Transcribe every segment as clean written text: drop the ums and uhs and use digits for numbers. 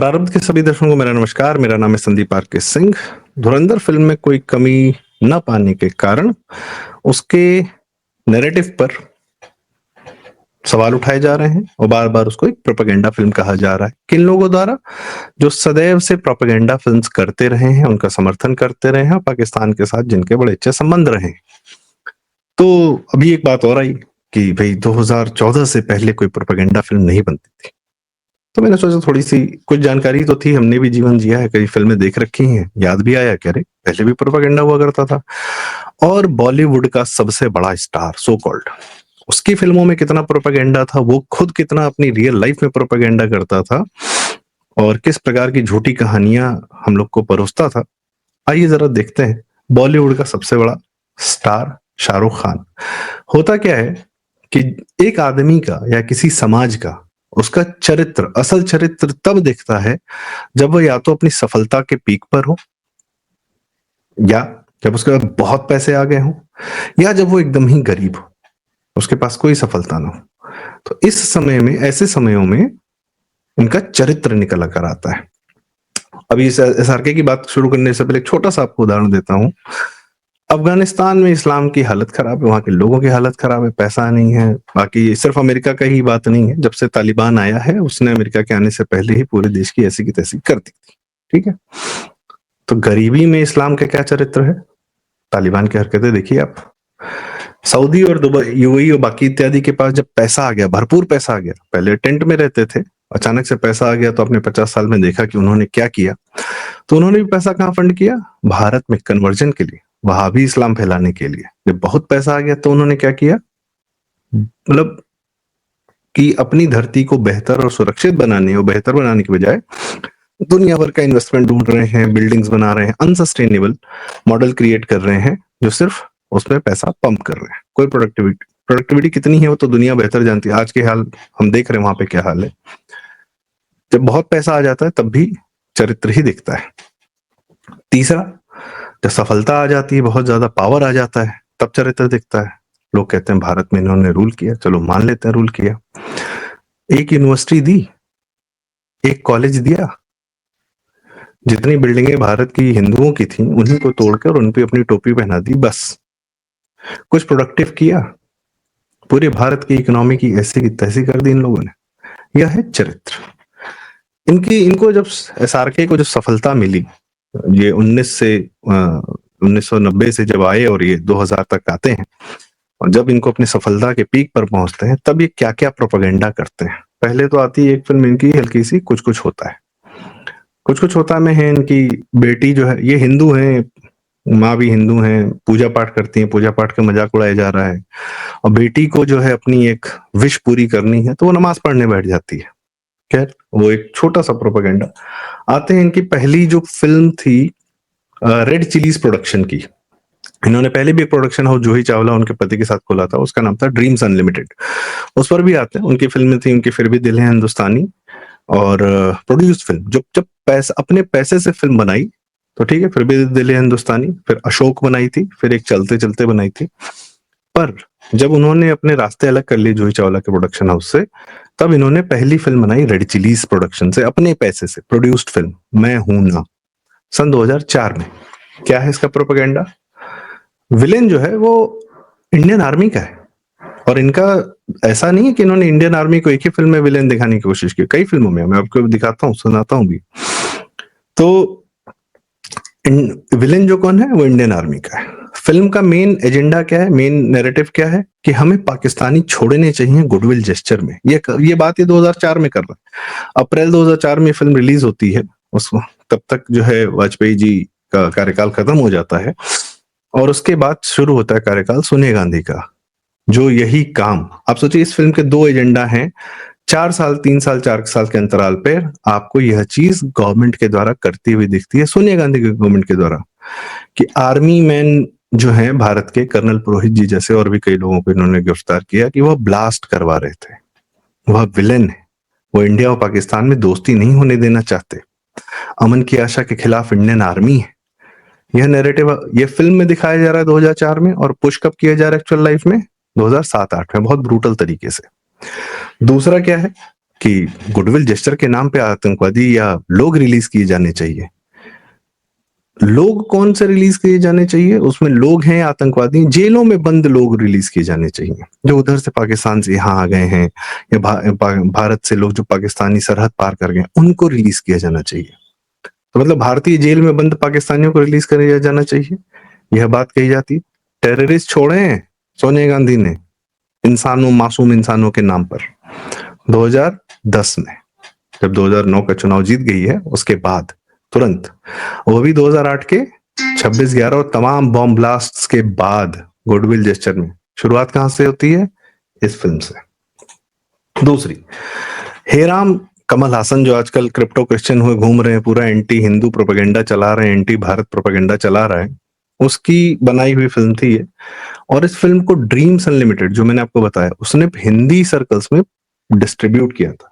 प्रारंभ के सभी दर्शकों को मेरा नमस्कार। मेरा नाम है संदीप आर के सिंह। धुरंधर फिल्म में कोई कमी न पाने के कारण उसके नैरेटिव पर सवाल उठाए जा रहे हैं और बार बार उसको एक प्रोपेगेंडा फिल्म कहा जा रहा है। किन लोगों द्वारा? जो सदैव से प्रोपेगेंडा फिल्म्स करते रहे हैं, उनका समर्थन करते रहे हैं और पाकिस्तान के साथ जिनके बड़े अच्छे संबंध रहे हैं। तो अभी एक बात और आई कि भाई 2014 से पहले कोई प्रोपेगेंडा फिल्म नहीं बनती थी। तो मैंने सोचा थोड़ी सी कुछ जानकारी तो थी, हमने भी जीवन जिया है, कई फिल्में देख रखी हैं, याद भी आया कि अरे पहले भी प्रोपेगेंडा हुआ करता था। और बॉलीवुड का सबसे बड़ा स्टार सो कॉल्ड, उसकी फिल्मों में कितना प्रोपेगेंडा था, वो खुद कितना अपनी रियल लाइफ में प्रोपेगेंडा करता था और किस प्रकार की झूठी कहानियां हम लोग को परोसता था। आइए जरा देखते हैं। बॉलीवुड का सबसे बड़ा स्टार शाहरुख खान। होता क्या है कि एक आदमी का या किसी समाज का उसका चरित्र, असल चरित्र तब दिखता है जब वो या तो अपनी सफलता के पीक पर हो, या जब उसके पास बहुत पैसे आ गए हों, या जब वो एकदम ही गरीब हो, उसके पास कोई सफलता ना हो। तो इस समय में, ऐसे समयों में इनका चरित्र निकल कर आता है। अभी इस एसआरके की बात शुरू करने से पहले एक छोटा सा आपको उदाहरण देता हूं। अफगानिस्तान में इस्लाम की हालत खराब है, वहां के लोगों की हालत खराब है, पैसा नहीं है। बाकी सिर्फ अमेरिका का ही बात नहीं है, जब से तालिबान आया है उसने अमेरिका के आने से पहले ही पूरे देश की ऐसी की तैसी कर दी थी। ठीक है, तो गरीबी में इस्लाम का क्या चरित्र है? तालिबान की हरकतें देखिए आप। सऊदी और दुबई, यूएई और बाकी इत्यादि के पास जब पैसा आ गया, भरपूर पैसा आ गया, पहले टेंट में रहते थे, अचानक से पैसा आ गया तो आपने 50 साल में देखा कि उन्होंने क्या किया। तो उन्होंने भी पैसा कहाँ फंड किया? भारत में कन्वर्जन के लिए, वहां भी इस्लाम फैलाने के लिए। जब बहुत पैसा आ गया तो उन्होंने क्या किया, मतलब कि अपनी धरती को बेहतर और सुरक्षित बनाने और बेहतर बनाने के बजाय दुनिया भर का इन्वेस्टमेंट ढूंढ रहे हैं, बिल्डिंग्स बना रहे हैं, अनसस्टेनेबल मॉडल क्रिएट कर रहे हैं जो सिर्फ उसमें पैसा पंप कर रहे हैं। कोई प्रोडक्टिविटी कितनी है वो तो दुनिया बेहतर जानती है। आज के हाल हम देख रहे हैं, वहां पे क्या हाल है। जब बहुत पैसा आ जाता है तब भी चरित्र ही दिखता है। तीसरा, जब सफलता आ जाती है, बहुत ज्यादा पावर आ जाता है, तब चरित्र दिखता है। लोग कहते हैं भारत में इन्होंने रूल किया, चलो मान लेते हैं रूल किया। एक यूनिवर्सिटी दी, एक कॉलेज दिया, जितनी बिल्डिंगें भारत की हिंदुओं की थी उन्हीं को तोड़कर उन पे अपनी टोपी पहना दी, बस। कुछ प्रोडक्टिव किया, पूरे भारत की इकोनॉमी की ऐसी की तैसी कर दी इन लोगों ने। यह है चरित्र। इनको जब एसआरके को जो सफलता मिली, ये 1990 से जब आए और ये 2000 तक आते हैं, और जब इनको अपनी सफलता के पीक पर पहुंचते हैं, तब ये क्या क्या प्रोपेगेंडा करते हैं। पहले तो आती है एक फिल्म इनकी हल्की सी कुछ कुछ होता है। कुछ कुछ होता में है इनकी बेटी जो है, ये हिंदू है, माँ भी हिंदू है, पूजा पाठ करती है, पूजा पाठ का मजाक उड़ाया जा रहा है, और बेटी को जो है अपनी एक विश पूरी करनी है तो वो नमाज पढ़ने बैठ जाती है। खैर, वो एक छोटा सा प्रोपेगेंडा। आते हैं इनकी पहली जो फिल्म थी रेड चिलीज प्रोडक्शन की। इन्होंने पहले भी एक प्रोडक्शन हाउस जूही चावला उनके पति के साथ खोला था, उसका नाम था ड्रीम्स अनलिमिटेड। उस पर भी आते हैं, उनकी फिल्में थी, उनकी फिर भी दिल है हिंदुस्तानी और प्रोड्यूस्ड फिल्म। जब पैसा, अपने पैसे से फिल्म बनाई तो ठीक है, फिर भी दिल है हिंदुस्तानी, फिर अशोक बनाई थी, फिर एक चलते चलते बनाई थी। पर जब उन्होंने अपने रास्ते अलग कर लिए जूही चावला के प्रोडक्शन हाउस से, तब इन्होंने पहली फिल्म बनाई रेड चिलीज प्रोडक्शन से, अपने पैसे से प्रोड्यूस्ड फिल्म मैं हूं ना, सन 2004 में। क्या है इसका प्रोपेगेंडा? विलेन जो है वो इंडियन आर्मी का है, और इनका ऐसा नहीं है कि इन्होंने इंडियन आर्मी को एक ही फिल्म में विलेन दिखाने की कोशिश की, कई फिल्मों में। मैं आपको दिखाता हूँ, सुनाता हूँ भी। तो विलेन जो कौन है, वो इंडियन आर्मी का है। फिल्म का मेन एजेंडा क्या है, मेन नैरेटिव क्या है कि हमें पाकिस्तानी छोड़ने चाहिए गुडविल जेस्चर में। ये बात ये 2004 में कर रहा है। अप्रैल 2004 में फिल्म रिलीज होती है। उसको तब तक जो है वाजपेयी जी का कार्यकाल खत्म हो जाता है, और उसके बाद शुरू होता है कार्यकाल सोनिया गांधी का। जो यही काम, आप सोचिए, इस फिल्म के दो एजेंडा हैं। 4 साल, 3 साल, 4 साल के अंतराल पे आपको यह चीज गवर्नमेंट के द्वारा करती हुई दिखती है, सोनिया गांधी के गवर्नमेंट के द्वारा, कि आर्मी मैन जो है भारत के, कर्नल पुरोहित जी जैसे और भी कई लोगों को इन्होंने गिरफ्तार किया कि वह ब्लास्ट करवा रहे थे। वह विलेन है, वो इंडिया और पाकिस्तान में दोस्ती नहीं होने देना चाहते। अमन की आशा के खिलाफ इंडियन आर्मी है। यह नैरेटिव ये फिल्म में दिखाया जा रहा है 2004 में, और पुश कब किया जा रहा है एक्चुअल लाइफ में? 2007-8 में, बहुत ब्रूटल तरीके से। दूसरा क्या है कि गुडविल जेस्चर के नाम पे आतंकवादी या लोग रिलीज किए जाने चाहिए। लोग कौन से रिलीज किए जाने चाहिए? उसमें लोग हैं आतंकवादी, जेलों में बंद लोग रिलीज किए जाने चाहिए, जो उधर से पाकिस्तान से यहाँ आ गए हैं, या भारत से लोग जो पाकिस्तानी सरहद पार कर गए, उनको रिलीज किया जाना चाहिए। तो मतलब भारतीय जेल में बंद पाकिस्तानियों को रिलीज किया जाना चाहिए, यह बात कही जाती। टेररिस्ट छोड़े हैं सोनिया गांधी ने इंसानों, मासूम इंसानों के नाम पर 2010 में, जब 2009 का चुनाव जीत गई है उसके बाद तुरंत, वो भी 2008 के 26/11 और तमाम बॉम्ब ब्लास्ट्स के बाद गुडविल जेस्चर में शुरुआत कहां से होती है? इस फिल्म से। दूसरी, हेराम कमल हासन जो आजकल क्रिप्टो क्रिश्चियन हुए घूम रहे हैं, पूरा एंटी हिंदू प्रोपेगेंडा चला रहे हैं, एंटी भारत प्रोपेगेंडा चला रहा है, उसकी बनाई हुई फिल्म थी ये। और इस फिल्म को ड्रीम्स अनलिमिटेड, जो मैंने आपको बताया, उसने हिंदी सर्कल्स में डिस्ट्रीब्यूट किया था।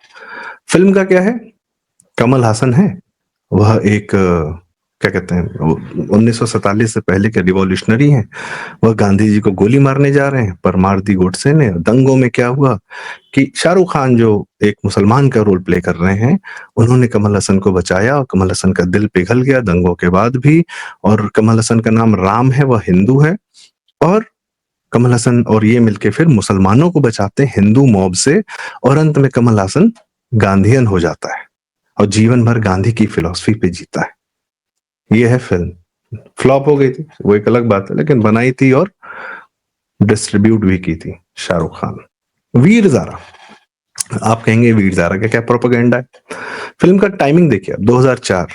फिल्म का क्या है? कमल हासन है, वह एक क्या कहते हैं, 1947 से पहले के रिवॉल्यूशनरी हैं। वह गांधी जी को गोली मारने जा रहे हैं, पर मार दी गोडसे ने। दंगों में क्या हुआ कि शाहरुख खान जो एक मुसलमान का रोल प्ले कर रहे हैं, उन्होंने कमल हसन को बचाया और कमल हसन का दिल पिघल गया दंगों के बाद भी। और कमल हसन का नाम राम है, वह हिंदू है, और कमल हसन और ये मिलके फिर मुसलमानों को बचाते हैं हिंदू मॉब से, और अंत में कमल हसन गांधीयन हो जाता है और जीवन भर गांधी की फिलॉसफी पे जीता है। ये है फिल्म। फ्लॉप हो गई थी वो एक अलग बात है, लेकिन बनाई थी और डिस्ट्रीब्यूट भी की थी शाहरुख खान। वीर ज़ारा, आप कहेंगे वीर ज़ारा का क्या प्रोपेगेंडा है? फिल्म का टाइमिंग देखिए, 2004,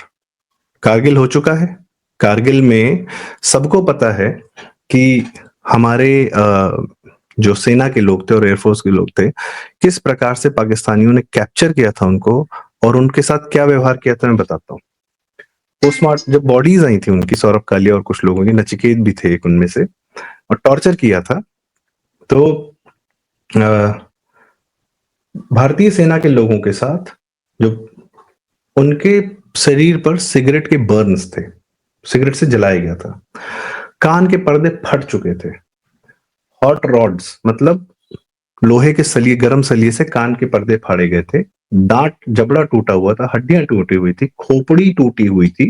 कारगिल हो चुका है। कारगिल में सबको पता है कि हमारे जो सेना के लोग थे और एयरफोर्स के लोग थे, किस प्रकार से पाकिस्तानियों ने कैप्चर किया था उनको और उनके साथ क्या व्यवहार किया था, मैं बताता हूँ। पोस्टमार्टम जब बॉडीज आई थी उनकी, सौरभ कालिया और कुछ लोगों की, नचिकेत भी थे एक उनमें से, और टॉर्चर किया था, तो भारतीय सेना के लोगों के साथ जो उनके शरीर पर सिगरेट के बर्न्स थे, सिगरेट से जलाया गया था, कान के पर्दे फट चुके थे, हॉट रॉड्स मतलब लोहे के सलिए, गर्म सलिए से कान के पर्दे फाड़े गए थे, दांत जबड़ा टूटा हुआ था, हड्डियां टूटी हुई थी, खोपड़ी टूटी हुई थी,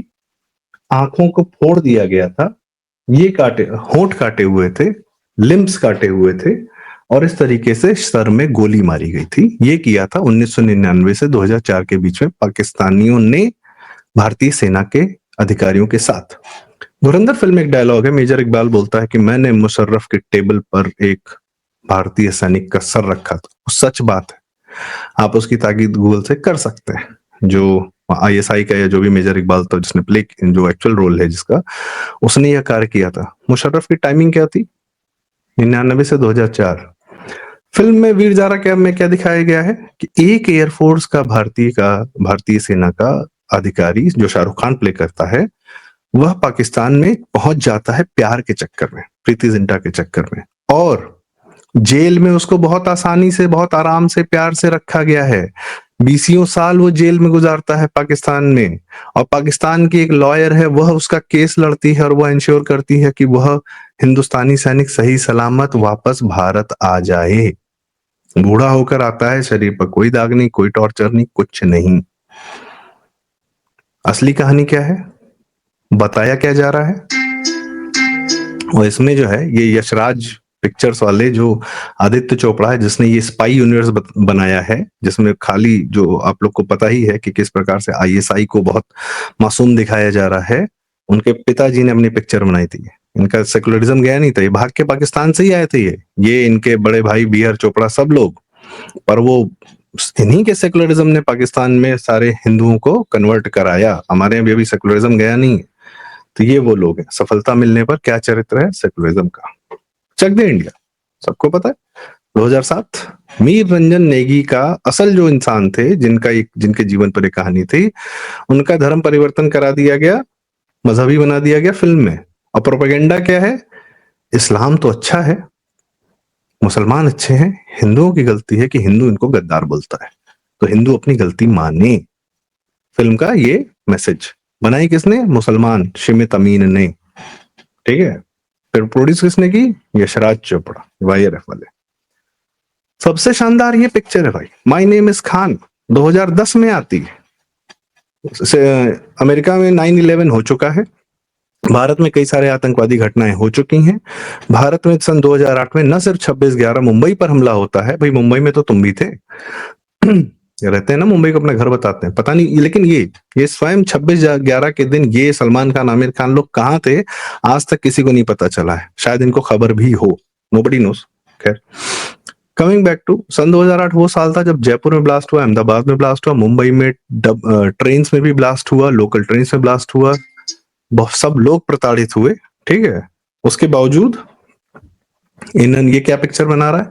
आंखों को फोड़ दिया गया था, ये काटे होंठ काटे हुए थे, लिम्स काटे हुए थे, और इस तरीके से सर में गोली मारी गई थी। ये किया था 1999 से 2004 के बीच में पाकिस्तानियों ने भारतीय सेना के अधिकारियों के साथ। धुरंधर फिल्म में एक डायलॉग है, मेजर इकबाल बोलता है कि मैंने मुशर्रफ के टेबल पर एक भारतीय सैनिक का सर रखा था। वो सच बात है, आप उसकी ताकीद गूगल से कर सकते हैं। जो आईएसआई का या जो भी मेजर इकबाल था जिसने प्ले, जो एक्चुअल रोल है जिसका, उसने यह कार्य किया था। मुशर्रफ की टाइमिंग क्या थी? 99 से 2004। फिल्म में वीर ज़ारा क्या में क्या दिखाया गया है कि एक एयरफोर्स का भारतीय सेना का अधिकारी जो शाहरुख खान प्ले करता है, वह पाकिस्तान में पहुंच जाता है प्यार के चक्कर में, प्रीति जिंटा के चक्कर में, और जेल में उसको बहुत आसानी से, बहुत आराम से, प्यार से रखा गया है। बीसियों साल वो जेल में गुजारता है पाकिस्तान में, और पाकिस्तान की एक लॉयर है, वह उसका केस लड़ती है और वह इंश्योर करती है कि वह हिंदुस्तानी सैनिक सही सलामत वापस भारत आ जाए। बूढ़ा होकर आता है, शरीर पर कोई दाग नहीं, कोई टॉर्चर नहीं, कुछ नहीं। असली कहानी क्या है, बताया क्या जा रहा है? और इसमें जो है ये यशराज पिक्चर्स वाले जो आदित्य चोपड़ा है, जिसने ये स्पाई यूनिवर्स बनाया है, जिसमें खाली जो आप लोग को पता ही है कि किस प्रकार से आईएसआई को बहुत मासूम दिखाया जा रहा है, उनके पिताजी ने अपनी पिक्चर बनाई थी। इनका सेकुलरिज्म गया नहीं था, ये भाग के पाकिस्तान से ही आए थे, ये इनके बड़े भाई बी आर चोपड़ा सब लोग, पर वो इन्हीं के सेकुलरिज्म ने पाकिस्तान में सारे हिंदुओं को कन्वर्ट कराया। हमारे यहाँ भी अभी सेकुलरिज्म गया नहीं है। तो ये वो लोग हैं, सफलता मिलने पर क्या चरित्र है सेकुलरिज्म का। चक दे इंडिया, सबको पता है, 2007। मीर रंजन नेगी का असल जो इंसान थे, जिनके जीवन पर एक कहानी थी, उनका धर्म परिवर्तन करा दिया गया, मजहबी बना दिया गया फिल्म में। और प्रोपेगेंडा क्या है? इस्लाम तो अच्छा है, मुसलमान अच्छे हैं, हिंदुओं की गलती है कि हिंदू इनको गद्दार बोलता है, तो हिंदू अपनी गलती माने। फिल्म का ये मैसेज बनाई किसने? मुसलमान शिमित अमीन ने, ठीक है। फिर प्रोड्यूस किसने की? यशराज चोपड़ा, वाईआरएफ वाले। सबसे शानदार ये पिक्चर है भाई, माय नेम इज खान। 2010 में आती है। अमेरिका में 9/11 हो चुका है, भारत में कई सारे आतंकवादी घटनाएं हो चुकी हैं। भारत में सन 2008 में न सिर्फ 26/11 मुंबई पर हमला होता है, भाई मुंबई में तो तुम भी थे। रहते हैं ना मुंबई को अपना घर बताते हैं, पता नहीं, लेकिन ये स्वयं 26/11 के दिन ये सलमान खान, आमिर खान लोग कहाँ थे आज तक किसी को नहीं पता चला है, शायद इनको खबर भी हो, नोबडी नोस। खैर, कमिंग बैक टू सन 2008 वो साल था जब जयपुर में ब्लास्ट हुआ, अहमदाबाद में ब्लास्ट हुआ, मुंबई में ट्रेन में भी ब्लास्ट हुआ, लोकल ट्रेन में ब्लास्ट हुआ, सब लोग प्रताड़ित हुए। ठीक है, उसके बावजूद इन ये क्या पिक्चर बना रहा है,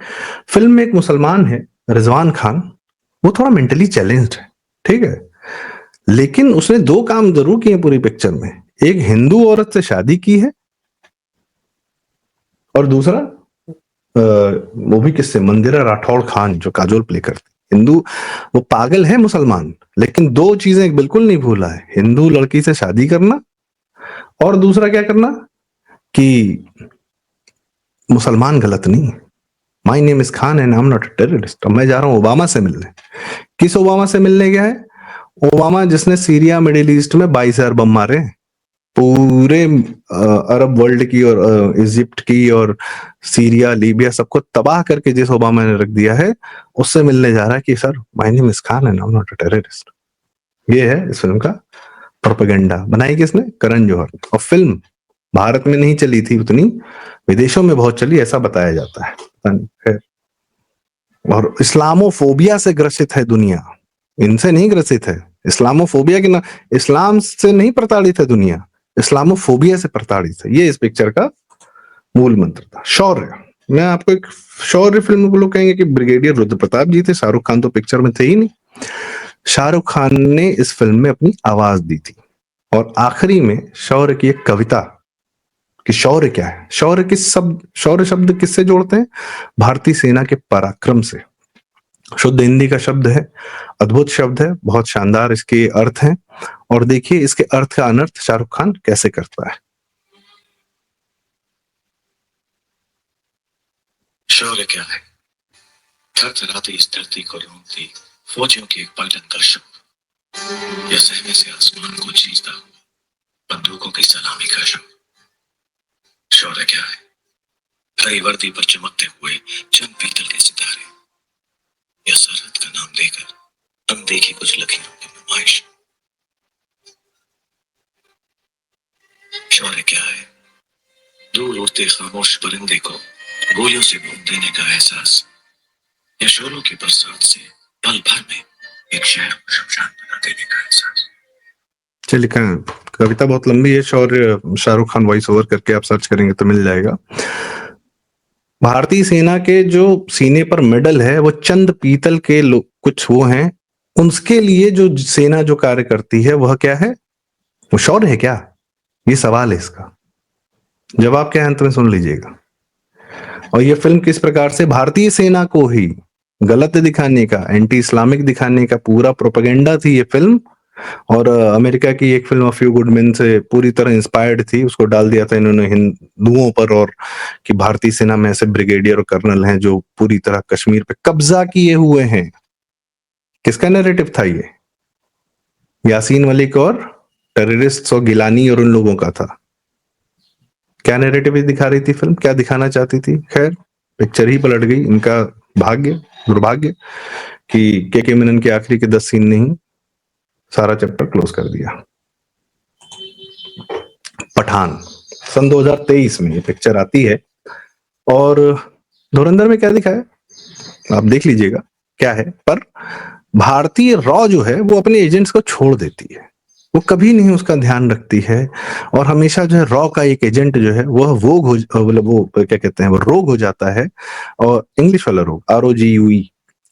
फिल्म में एक मुसलमान है रिजवान खान, वो थोड़ा मेंटली चैलेंज्ड है, ठीक है, लेकिन उसने दो काम जरूर किए पूरी पिक्चर में, एक हिंदू औरत से शादी की है, और दूसरा वो भी किससे, मंदिरा राठौड़ खान जो काजोल प्ले करती, हिंदू, वो पागल है मुसलमान, लेकिन दो चीजें बिल्कुल नहीं भूला है, हिंदू लड़की से शादी करना और दूसरा क्या करना कि मुसलमान गलत नहीं, my name is Khan and I am not a terrorist. अब मैं जा रहा हूं ओबामा से मिलने। किस ओबामा से मिलने गया है? ओबामा जिसने सीरिया मिडिल ईस्ट में 22,000 बम मारे, पूरे अरब वर्ल्ड की और इजिप्ट की और सीरिया लीबिया सबको तबाह करके जिस ओबामा ने रख दिया है, उससे मिलने जा रहा है कि sir my name is Khan and I am not a terrorist. ये है इस फिल्म का प्रोपेगेंडा। बनाई किसने? करण जौहर। और फिल्म भारत में नहीं चली थी उतनी, विदेशों में बहुत चली ऐसा बताया जाता है। और इस्लामोफोबिया से ग्रसित है दुनिया, इनसे नहीं ग्रसित है, इस्लामोफोबिया के ना, इस्लाम से नहीं प्रताड़ित है दुनिया, इस्लामोफोबिया से प्रताड़ित है। ये इस पिक्चर का मूल मंत्र था। शौर्य, मैं आपको एक शौर्य फिल्म को लोग कहेंगे कि ब्रिगेडियर रुद्र प्रताप जी थे, शाहरुख खान तो पिक्चर में थे ही नहीं। शाहरुख खान ने इस फिल्म में अपनी आवाज दी थी, और आखिरी में शौर्य की एक कविता कि शौर्य क्या है, शौर्य शब्द किससे जोड़ते हैं? भारतीय सेना के पराक्रम से। शुद्ध हिंदी का शब्द है, अद्भुत शब्द है, बहुत शानदार इसके अर्थ हैं, और देखिए इसके अर्थ का अनर्थ शाहरुख खान कैसे करता है। शौर्य क्या है? थरथराती इस धरती को रोकती फौजियों की एक पलटन का शौर्य, या सहमे से आसमान को चीरता हुआ बंदूकों की सलामी का शौर्य। शौर्य क्या है? हरी वर्दी पर चमकते हुए चंद पीतल के सितारे, या सरहद का नाम देकर अनदेखी कुछ लकीरों की नुमाइश। शौर्य क्या है? दूर उड़ते खामोश परिंदे को गोलियों से भून देने का एहसास, या शोरों की बरसात से पल भर में एक शहर को शमशान बना देने का एहसास। चलिए, कविता बहुत लंबी है, शौर्य शाहरुख खान वॉइस ओवर करके आप सर्च करेंगे तो मिल जाएगा। भारतीय सेना के जो सीने पर मेडल है वो चंद पीतल के कुछ वो हैं, उसके लिए जो सेना जो कार्य करती है वह क्या है? वो शौर्य है क्या? ये सवाल है, इसका जवाब क्या है अंत में सुन लीजिएगा। और ये फिल्म किस प्रकार से भारतीय सेना को ही गलत दिखाने का, एंटी इस्लामिक दिखाने का पूरा प्रोपेगेंडा थी ये फिल्म। और अमेरिका की एक फिल्म फ्यू गुड मेन से पूरी तरह इंस्पायर्ड थी, उसको डाल दिया था इन्होंने हिंदुओं पर, और कि भारतीय सेना में ऐसे ब्रिगेडियर और कर्नल हैं जो पूरी तरह कश्मीर पे कब्जा किए हुए हैं। किसका नैरेटिव था ये? यासीन मलिक और टेररिस्ट और गिलानी और उन लोगों का था। क्या नैरेटिव दिखा रही थी फिल्म, क्या दिखाना चाहती थी? खैर, पिक्चर ही पलट गई। इनका भाग्य, दुर्भाग्य कि के मेनन के आखिरी के 10 सीन ने ही सारा चैप्टर क्लोज कर दिया। पठान सन 2023 में ये पिक्चर आती है, और धुरंधर में क्या दिखाया आप देख लीजिएगा क्या है। पर भारतीय रॉ जो है वो अपने एजेंट्स को छोड़ देती है, वो कभी नहीं उसका ध्यान रखती है, और हमेशा जो है रॉ का एक एजेंट जो है वह मतलब वो क्या कहते हैं, वो रोग हो जाता है, और इंग्लिश वाला रोग ROGUE,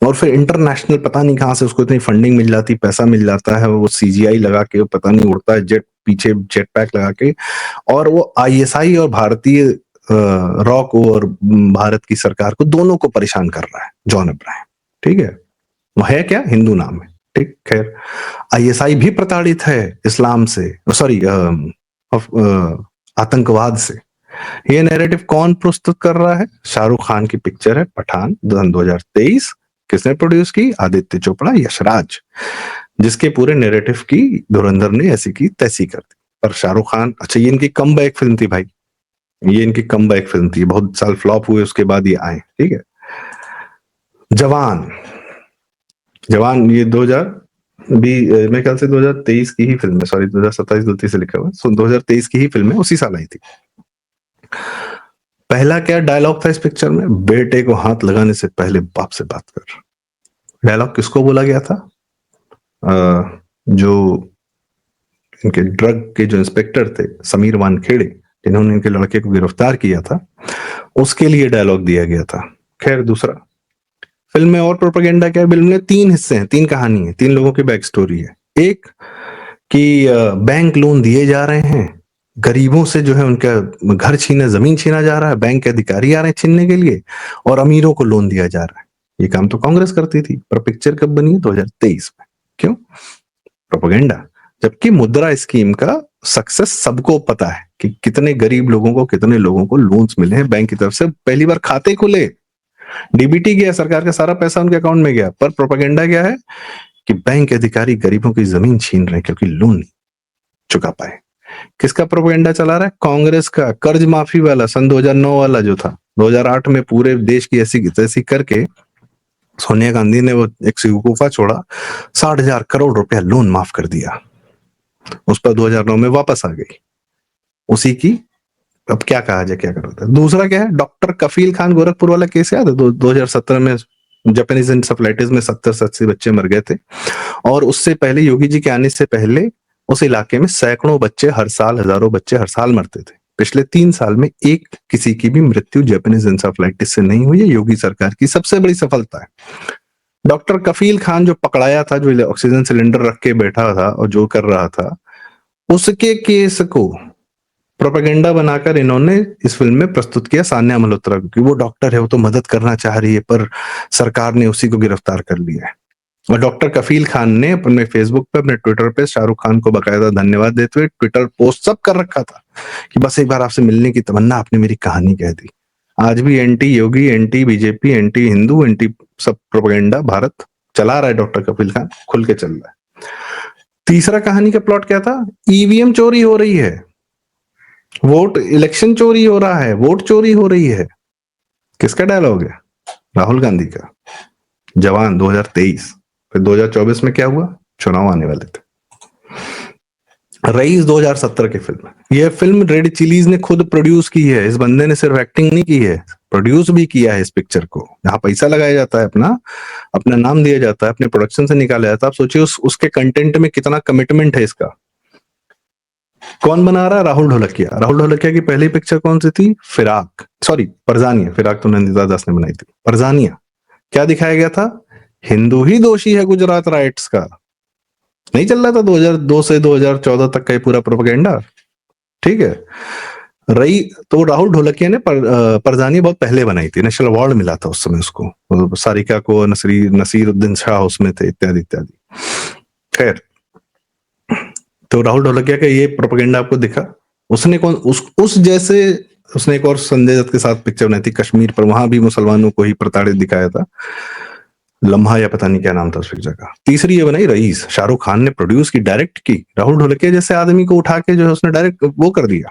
और फिर इंटरनेशनल पता नहीं कहां से उसको इतनी फंडिंग मिल जाती, पैसा मिल जाता है, वो CGI लगा के पता नहीं उड़ता है जेट, पीछे जेट पैक लगा के, और वो ISI और भारतीय रॉ को और भारत की सरकार को दोनों को परेशान कर रहा है जॉन अब्राहम। ठीक है, वो है क्या? हिंदू नाम है। ठीक, खैर ISI भी प्रताड़ित है इस्लाम से, सॉरी आतंकवाद से। ये नैरेटिव कौन प्रस्तुत कर रहा है? शाहरुख खान की पिक्चर है पठान 2023। किसने प्रोड्यूस की? आदित्य चोपड़ा, यशराज, जिसके पूरे नैरेटिव की धुरंधर ने ऐसी की तैसी कर दी। पर शाहरुख खान, अच्छा ये इनकी कमबैक फिल्म थी भाई, ये इनकी कमबैक फिल्म थी, बहुत साल फ्लॉप हुए उसके बाद ये आए, ठीक है। जवान, जवान ये 2000 भी मेरे ख्याल से 2023 की ही फिल्म है, सॉरी 2027 गलती से लिखा हुआ, 2023 की ही फिल्म है, उसी साल आई थी। पहला क्या डायलॉग था इस पिक्चर में? बेटे को हाथ लगाने से पहले बाप से बात कर। डायलॉग किसको बोला गया था? जो इनके ड्रग के जो इंस्पेक्टर थे समीर वानखेड़े, जिन्होंने इनके लड़के को गिरफ्तार किया था, उसके लिए डायलॉग दिया गया था। खैर, दूसरा फिल्म में और प्रोपेगेंडा क्या है? फिल्म में 3 हिस्से हैं, 3 कहानी है, 3 लोगों की बैक स्टोरी है। एक कि बैंक लोन दिए जा रहे हैं, गरीबों से जो है उनका घर छीना, जमीन छीना जा रहा है, बैंक के अधिकारी आ रहे हैं छीनने के लिए, और अमीरों को लोन दिया जा रहा है। ये काम तो कांग्रेस करती थी, पर पिक्चर कब बनी है? 2023 में। क्यों? प्रोपेगेंडा। जबकि मुद्रा स्कीम का सक्सेस सबको पता है कि कितने गरीब लोगों को, कितने लोगों को लोन्स मिले हैं बैंक की तरफ से, पहली बार खाते खुले, डीबीटी गया, सरकार का सारा पैसा उनके अकाउंट में गया। पर प्रोपेगेंडा क्या है? कि बैंक के अधिकारी गरीबों की जमीन छीन रहे हैं क्योंकि लोन नहीं चुका पाए। किसका प्रोपेगेंडा चला रहा है? कांग्रेस का। कर्ज माफी वाला सन 2009 वाला जो था, 2008 में पूरे देश की ऐसी तैसी करके सोनिया गांधी ने वो एक शिकूफा छोड़ा, 60,000 करोड़ रुपया लोन माफ कर दिया, उस पर 2009 में वापस आ गई। उसी की अब क्या कहा जाए, क्या कर रहा था। दूसरा क्या है? डॉक्टर कफील खान गोरखपुर वाला केस याद है? 2017 में जापानीज इंसेफेलाइटिस में 70 से 80 बच्चे मर गए थे, और उससे पहले योगी जी के आने से पहले उस इलाके में सैकड़ों बच्चे हर साल, हजारों बच्चे हर साल मरते थे। पिछले 3 साल में एक किसी की भी मृत्यु जापानीज इंसेफेलाइटिस से नहीं हुई है। योगी सरकार की सबसे बड़ी सफलता है। डॉक्टर कफील खान जो पकड़ाया था, जो ऑक्सीजन सिलेंडर रख के बैठा था और जो कर रहा था, उसके केस को प्रोपेगेंडा बनाकर इन्होंने इस फिल्म में प्रस्तुत किया सान्या मल्होत्रा को, कि वो डॉक्टर है, वो तो मदद करना चाह रही है, पर सरकार ने उसी को गिरफ्तार कर लिया है। और डॉक्टर कफील खान ने अपने फेसबुक पे, अपने ट्विटर पे शाहरुख खान को बकायदा धन्यवाद देते हुए ट्विटर पोस्ट सब कर रखा था कि बस एक बार आपसे मिलने की तमन्ना, आपने मेरी कहानी कह दी। आज भी anti Yogi, anti BJP, anti Hindu, anti सब प्रोपेगेंडा भारत चला रहा है। डॉक्टर कफील खान खुल के चल रहा है। तीसरा कहानी का प्लॉट क्या था? ईवीएम चोरी हो रही है, वोट, इलेक्शन चोरी हो रहा है, वोट चोरी हो रही है। किसका डायलॉग है? राहुल गांधी का। जवान 2023। फिर 2024 में क्या हुआ? चुनाव आने वाले थे। रईस 2017 की फिल्म है। यह फिल्म रेड चिलीज ने खुद प्रोड्यूस की है। इस बंदे ने सिर्फ एक्टिंग नहीं की है, प्रोड्यूस भी किया है इस पिक्चर को। जहां पैसा लगाया जाता है, अपना अपना नाम दिया जाता है, अपने प्रोडक्शन से निकाला जाता है। आप सोचिए उसके कंटेंट में कितना कमिटमेंट है इसका। कौन बना रहा है? राहुल ढोलकिया। राहुल ढोलकिया की पहली पिक्चर कौन सी थी? फिराक, सॉरी परजानिया। फिराक तो नंदिता दास ने बनाई थी। परजानिया क्या दिखाया गया था? हिंदू ही दोषी है गुजरात राइट्स का। नहीं चल रहा था 2002 से 2014 तक का ये पूरा प्रोपेगेंडा, ठीक है। रही तो राहुल ढोलकिया ने परजानिया बहुत पहले बनाई थी, नेशनल अवार्ड मिला था उस समय उसको, मतलब सारिका को, नसीरुद्दीन शाह उसमें थे, इत्यादि इत्यादि। खैर, तो राहुल ढोलकिया का ये प्रोपेगेंडा आपको दिखा। उसने कौन उस जैसे उसने एक और संजय दत्त के साथ पिक्चर बनाई थी कश्मीर पर, वहां भी मुसलमानों को ही प्रताड़ित दिखाया था, लम्हा या पता नहीं क्या नाम था उस पिक्चर का। तीसरी ये बनाई रईस, शाहरुख खान ने प्रोड्यूस की, डायरेक्ट की। राहुल ढोलकिया जैसे आदमी को उठा के जो है उसने डायरेक्ट वो कर दिया,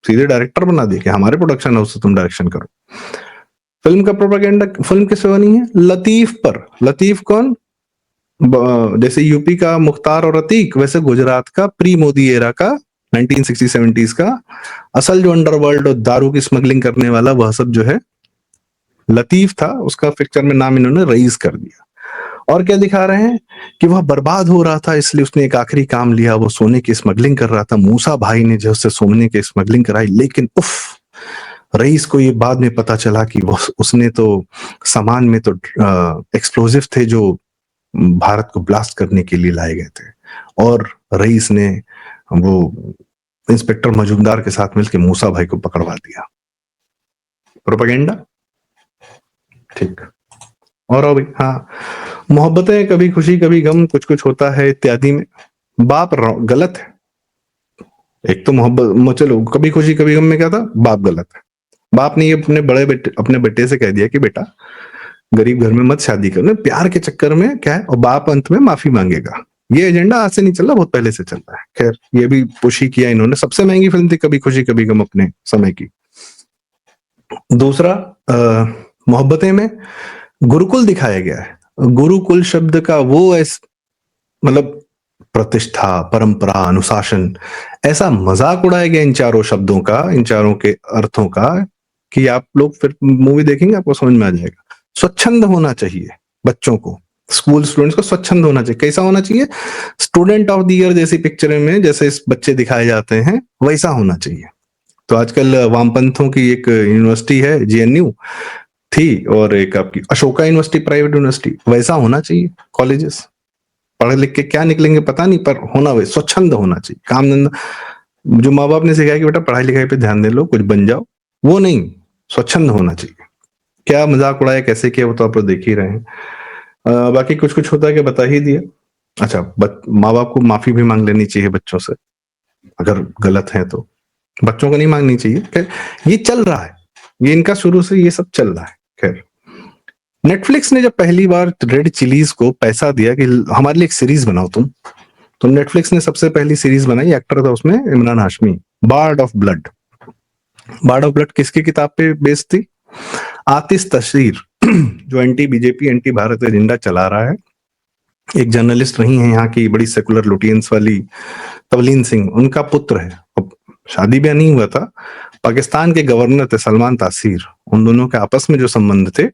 सीधे डायरेक्टर बना दिया कि हमारे प्रोडक्शन हाउस से तुम डायरेक्शन करो। फिल्म का प्रोपेगेंडा फिल्म किस पे बनी है? लतीफ पर। लतीफ कौन? जैसे यूपी का मुख्तार और अतीक, वैसे गुजरात का प्री मोदी एरा का 1960-70s का असल जो अंडरवर्ल्ड और दारू की स्मगलिंग करने वाला वह सब जो है लतीफ था। उसका पिक्चर में नाम इन्होंने रईस कर दिया। और क्या दिखा रहे हैं? कि वह बर्बाद हो रहा था, इसलिए उसने एक आखिरी काम लिया, वो सोने की स्मगलिंग कर रहा था। मूसा भाई ने जो उससे सोने की स्मगलिंग कराई, लेकिन उफ, रईस को ये बाद में पता चला कि वो उसने तो सामान में तो एक्सप्लोजिव थे जो भारत को ब्लास्ट करने के लिए लाए गए थे, और रईस ने वो इंस्पेक्टर मजूमदार के साथ मिलकर मूसा भाई को पकड़वा दिया। प्रोपेगेंडा, ठीक। और अभी हाँ, मोहब्बतें कभी खुशी कभी गम, कुछ कुछ होता है इत्यादि में बाप गलत है। एक तो मोहब्बत, चलो कभी खुशी कभी गम में क्या था? बाप गलत है। बाप ने ये अपने बड़े बेटे, अपने बेटे से कह दिया कि बेटा गरीब घर में मत शादी करना, प्यार के चक्कर में क्या है, और बाप अंत में माफी मांगेगा। ये एजेंडा आज से नहीं चल रहा, बहुत पहले से चल रहा है। खैर, ये भी पुश ही किया इन्होंने। सबसे महंगी फिल्म थी कभी खुशी कभी गम अपने समय की। दूसरा, मोहब्बतें में गुरुकुल दिखाया गया है। गुरुकुल शब्द का वो मतलब प्रतिष्ठा, परंपरा, अनुशासन, ऐसा मजाक उड़ाया गया इन चारों शब्दों का, इन चारों के अर्थों का, कि आप लोग फिर मूवी देखेंगे आपको समझ में आ जाएगा। स्वच्छंद होना चाहिए बच्चों को, स्कूल स्टूडेंट्स को स्वच्छंद होना चाहिए। कैसा होना चाहिए? स्टूडेंट ऑफ द ईयर जैसी पिक्चर में जैसे इस बच्चे दिखाए जाते हैं वैसा होना चाहिए। तो आजकल वामपंथों की एक यूनिवर्सिटी है जेएनयू थी, और एक आपकी अशोका यूनिवर्सिटी प्राइवेट यूनिवर्सिटी, वैसा होना चाहिए कॉलेजेस। पढ़ लिख के क्या निकलेंगे पता नहीं, पर होना वही स्वच्छंद होना चाहिए। काम धंधा जो माँ बाप ने सिखाया कि बेटा पढ़ाई लिखाई पे ध्यान दे लो, कुछ बन जाओ, वो नहीं, स्वच्छंद होना चाहिए। क्या मजाक उड़ाया, कैसे किया, वो तो आप लोग देख ही रहे हैं। बाकी कुछ कुछ होता है कि बता ही दिया। अच्छा, माँ बाप को माफी भी मांग लेनी चाहिए बच्चों से अगर गलत है तो, बच्चों को नहीं मांगनी चाहिए। खैर, ये चल रहा है, ये इनका शुरू से ये सब चल रहा है। खैर, नेटफ्लिक्स ने जब पहली बार रेड चिलीज को पैसा दिया कि हमारे लिए एक सीरीज बनाओ तुम, तो नेटफ्लिक्स ने सबसे पहली सीरीज बनाई, एक्टर था उसमें Imran Hashmi, Bard of Blood. Bard of Blood किसकी किताब पे बेस्ड थी? आतिश तशीर, जो anti BJP anti Bharat agenda चला रहा है, एक जर्नलिस्ट रही है यहाँ की, बड़ी सेकुलर लुटियंस वाली, तवलीन सिंह, उनका पुत्र है। अब शादी ब्याह नहीं हुआ था, पाकिस्तान के गवर्नर थे सलमान तासीर, उन दोनों के आपस में जो संबंध थे,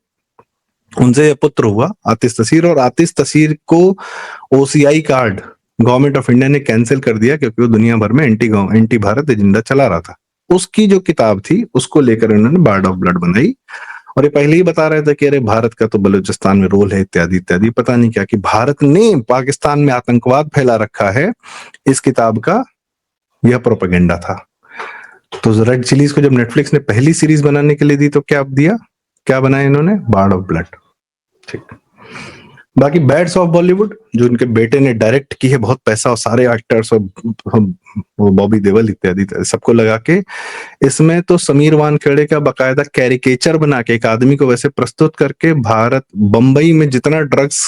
उनसे पुत्र हुआ आतिश तसीर। और आतिश तसीर को OCI card government of India ने कैंसिल कर दिया क्योंकि वो दुनिया भर में एंटी भारत एजेंडा चला रहा था। उसकी जो किताब थी उसको लेकर उन्होंने बार्ड ऑफ ब्लड बनाई। और ये पहले ही बता रहे थे कि अरे भारत का तो बलूचिस्तान में रोल है, इत्यादि इत्यादि, पता नहीं क्या, कि भारत ने पाकिस्तान में आतंकवाद फैला रखा है, इस किताब का यह प्रोपेगेंडा था। तो रेड चिलीज को जब नेटफ्लिक्स ने पहली सीरीज बनाने के लिए दी तो क्या दिया, क्या बनाया इन्होंने? Bard of Blood. ठीक। बाकी बैड्स ऑफ बॉलीवुड, जो उनके बेटे ने डायरेक्ट की है, बहुत पैसा और सारे एक्टर्स और वो बॉबी देओल इत्यादि सबको लगा के, इसमें तो समीर वानखेड़े का बकायदा कैरिकेचर बना के एक आदमी को वैसे प्रस्तुत करके, भारत बंबई में जितना ड्रग्स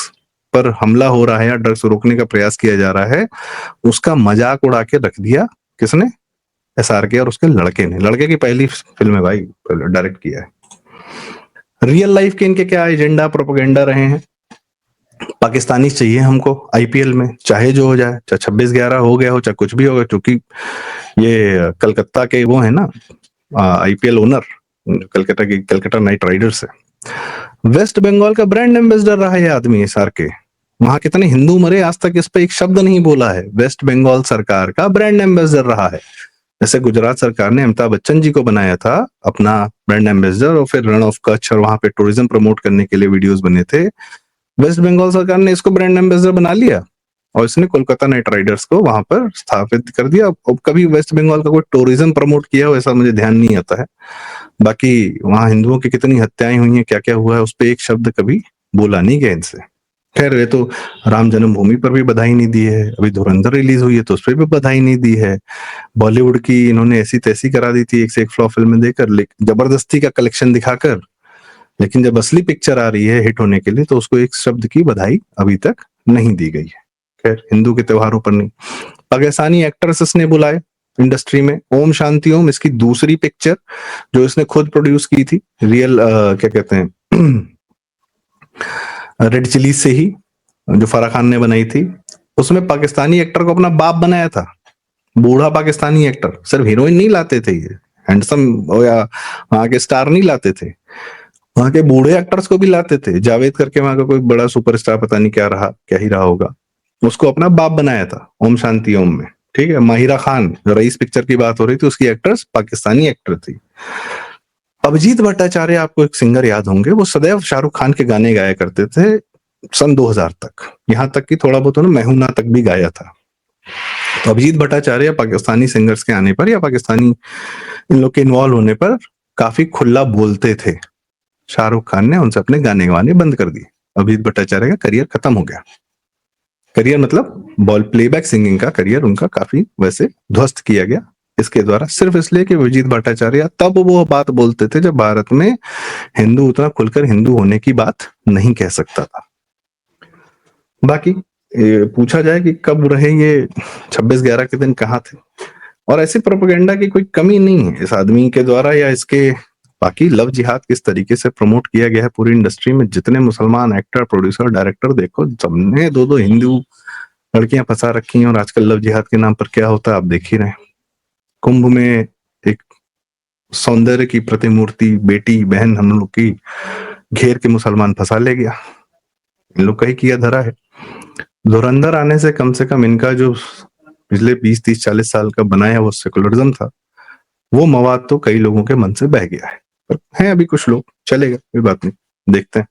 पर हमला हो रहा है या ड्रग्स रोकने का प्रयास किया जा रहा है, उसका मजाक उड़ा के रख दिया। किसने? एसआरके और उसके लड़के ने। लड़के की पहली फिल्म है भाई, डायरेक्ट किया है। रियल लाइफ के इनके क्या एजेंडा प्रोपेगेंडा रहे हैं? पाकिस्तानी चाहिए हमको आईपीएल में, चाहे जो हो जाए, चाहे 26-11 हो गया हो, चाहे कुछ भी होगा, क्योंकि ये कलकत्ता के वो है ना IPL owner, Calcutta night Riders है। वेस्ट बंगाल का ब्रांड एम्बेसडर रहा है ये आदमी, एसआरके। वहां कितने हिंदू मरे, आज तक इस पे एक शब्द नहीं बोला है। वेस्ट बंगाल सरकार का ब्रांड एम्बेसडर रहा है। जैसे गुजरात सरकार ने अमिताभ बच्चन जी को बनाया था अपना ब्रांड एम्बेसडर, और फिर रण ऑफ कच्छ और वहां पे टूरिज्म प्रमोट करने के लिए वीडियोस बने थे। वेस्ट बंगाल सरकार ने इसको ब्रांड एम्बेसडर बना लिया और इसने कोलकाता नाइट राइडर्स को वहां पर स्थापित कर दिया। अब कभी वेस्ट बंगाल का कोई टूरिज्म प्रमोट किया हो ऐसा मुझे ध्यान नहीं आता है। बाकी वहां हिंदुओं की कितनी हत्याएं हुई हैं, क्या क्या हुआ है, उस पर एक शब्द कभी बोला नहीं गया इनसे। खैर, ये तो राम जन्मभूमि पर भी बधाई नहीं दी है, अभी धुरंधर रिलीज हुई है तो उस पर भी बधाई नहीं दी है। बॉलीवुड की इन्होंने ऐसी तैसी करा दी थी, एक से एक फ्लॉप फिल्में देकर, जबरदस्ती का कलेक्शन दिखाकर, लेकिन जब असली पिक्चर आ रही है हिट होने के लिए तो उसको एक शब्द की बधाई अभी तक नहीं दी गई है। खैर, हिंदू के त्योहारों पर नहीं। पाकिस्तानी एक्ट्रेसेस ने बुलाए इंडस्ट्री में। ओम शांति ओम इसकी दूसरी पिक्चर जो इसने खुद प्रोड्यूस की थी, रियल क्या कहते हैं रेड चिलीज से ही, जो फराह खान ने बनाई थी। उसमें पाकिस्तानी एक्टर को अपना बाप बनाया था, बूढ़ा पाकिस्तानी एक्टर। सिर्फ हीरोइन नहीं लाते थे ये, हैंडसम या वहां के स्टार नहीं लाते थे, वहां के बूढ़े एक्टर्स को भी लाते थे। जावेद करके वहां का कोई बड़ा सुपरस्टार, पता नहीं क्या ही रहा होगा, उसको अपना बाप बनाया था ओम शांति ओम में। ठीक है, माहिरा खान, जो रईस पिक्चर की बात हो रही थी, उसकी एक्ट्रेस पाकिस्तानी एक्टर थी। अभिजीत भट्टाचार्य, आपको एक सिंगर याद होंगे, वो सदैव शाहरुख खान के गाने गाया करते थे सन 2000 तक, यहां तक कि थोड़ा बहुत उन्होंने मैं हूं ना तक भी गाया था। तो अभिजीत भट्टाचार्य पाकिस्तानी सिंगर्स के आने पर या पाकिस्तानी इन लोग के इन्वॉल्व होने पर काफी खुला बोलते थे। शाहरुख खान ने उनसे अपने गाने गाने बंद कर दिए। अभिजीत भट्टाचार्य का करियर खत्म हो गया। करियर मतलब बॉल प्लेबैक सिंगिंग का करियर उनका काफी वैसे ध्वस्त किया गया इसके द्वारा, सिर्फ इसलिए कि विजीत भट्टाचार्य तब वो बात बोलते थे जब भारत में हिंदू उतना खुलकर हिंदू होने की बात नहीं कह सकता था। बाकी पूछा जाए कि कब रहे ये 26/11 के दिन कहाँ थे, और ऐसी प्रोपेगेंडा की कोई कमी नहीं है इस आदमी के द्वारा या इसके। बाकी लव जिहाद किस तरीके से प्रमोट किया गया है पूरी इंडस्ट्री में, जितने मुसलमान एक्टर, प्रोड्यूसर, डायरेक्टर देखो, सबने दो दो हिंदू लड़कियां फंसा रखी हैं, और आजकल लव जिहाद के नाम पर क्या होता है आप देख ही रहे हैं। कुंभ में एक सौंदर्य की प्रतिमूर्ति, बेटी बहन हम लोग की घेर के मुसलमान फंसा ले गया, इन लोग का ही किया धरा है। धुरंधर आने से कम इनका जो पिछले 20, 30, 40 साल का बनाया वो सेकुलरिज्म था, वो मवाद तो कई लोगों के मन से बह गया है, पर हैं अभी कुछ लोग, चलेगा, कोई बात नहीं, देखते हैं।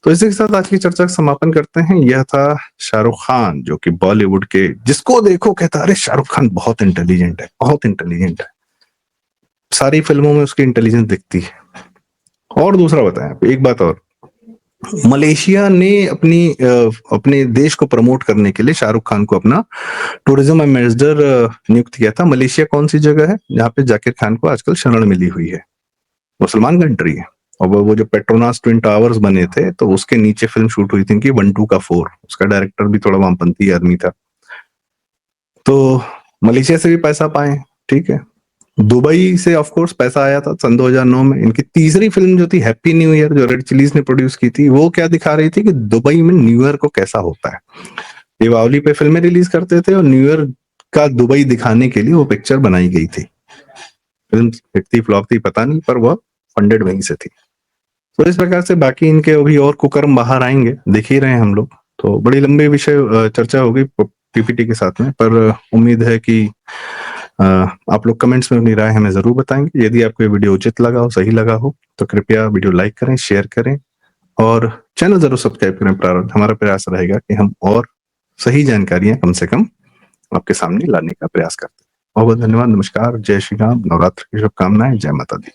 तो इसी के साथ आज की चर्चा का समापन करते हैं। यह था शाहरुख खान, जो कि बॉलीवुड के जिसको देखो कहता अरे शाहरुख खान बहुत इंटेलिजेंट है, बहुत इंटेलिजेंट है, सारी फिल्मों में उसकी इंटेलिजेंस दिखती है। और दूसरा बताएं एक बात और, मलेशिया ने अपने देश को प्रमोट करने के लिए शाहरुख खान को अपना टूरिज्म एम्बेसडर नियुक्त किया था। मलेशिया कौन सी जगह है जहाँ पे जाकिर खान को आजकल शरण मिली हुई है? मुसलमान कंट्री है। और वो जो पेट्रोनास ट्विन टावर्स बने थे, तो उसके नीचे फिल्म शूट हुई थी कि 1, 2 का 4, उसका डायरेक्टर भी थोड़ा वामपंथी आदमी था। तो मलेशिया से भी पैसा पाए, ठीक है। दुबई से ऑफ कोर्स पैसा आया था सन 2009 में। इनकी तीसरी फिल्म जो थी हैप्पी न्यू ईयर, जो रेड चिलीज ने प्रोड्यूस की थी, वो क्या दिखा रही थी कि दुबई में न्यू ईयर को कैसा होता है। दीपावली पे फिल्में रिलीज करते थे और न्यू ईयर का दुबई दिखाने के लिए वो पिक्चर बनाई गई थी। फिल्म हिट थी फ्लॉप थी पता नहीं, पर वह फंडेड वहीं से थी। तो इस प्रकार से बाकी इनके अभी और कुकर्म बाहर आएंगे, देख ही रहे हैं हम लोग। तो बड़ी लंबी विषय चर्चा होगी पीपीटी के साथ में, पर उम्मीद है कि आप लोग कमेंट्स में अपनी राय हमें जरूर बताएंगे। यदि आपको ये वीडियो उचित लगा हो, सही लगा हो, तो कृपया वीडियो लाइक करें, शेयर करें और चैनल जरूर सब्सक्राइब करें। प्रारंभ हमारा प्रयास रहेगा कि हम और सही जानकारियां कम से कम आपके सामने लाने का प्रयास करते हैं। बहुत बहुत धन्यवाद, नमस्कार, जय श्री राम, नवरात्र की शुभकामनाएं, जय माता दी।